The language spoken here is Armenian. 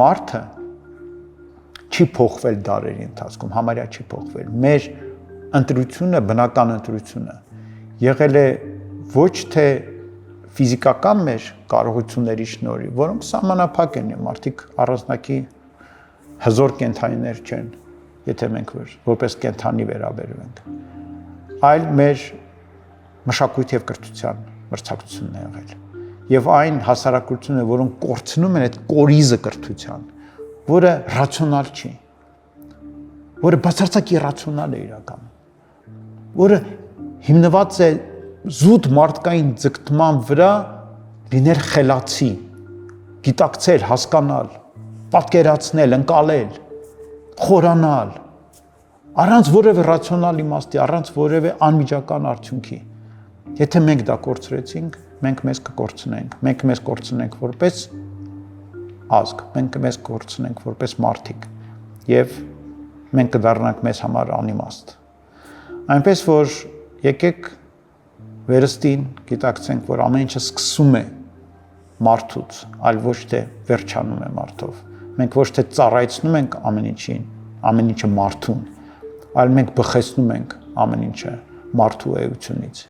մարդը չի փոխվել դարերի ընթացքում, համարյա չի փոխվել։ Մեր ընտրությունը, բնական ընտրությունը եղել է ոչ թե ֆիզիկական մեր կարողությունների շնորհիվ, որոնք սահմանափակ են, մարդիկ առանձնակի հզոր կենդանիներ չեն, եթե մենք որպես կենդանի վերաբերվենք, այլ մեր մշակույթ եւ կրթության մրցակցությունն է եղել։ Եվ այն հասարակությունը, որոնք կորցնում են այդ կորիզը կրթության, որը ռացիոնալ չի, որը բացարձակ իրացիոնալ է իրականում, որը հիմնված է զուտ մարդկային ձգտման վրա լինել խելացի, գիտակցել, հասկանալ, պատկերացնել, ընկալել, խորանալ, առանց որևէ ռացիոնալ իմաստի, առանց որևէ անմիջական արդյունքի։ Եթե մենք դա կորցրեցինք, մենք մեզ կկորցնենք, մենք մեզ կորցնենք որպես ազգ, մենք մեզ կորցնենք որպես մարդիկ եւ մենք կդառնանք մեզ համար անիմաստ։ Այնպես որ եկեք վերստին գիտակցենք, որ ամեն ինչը սկսում է մարդուց, այլ ոչ թե վերջանում է մարդով։ Մենք ոչ թե ծառայեցնում ենք ամեն ինչը մարդուն, այլ մենք բխեցնում ենք ամեն ինչը մարդու էությունից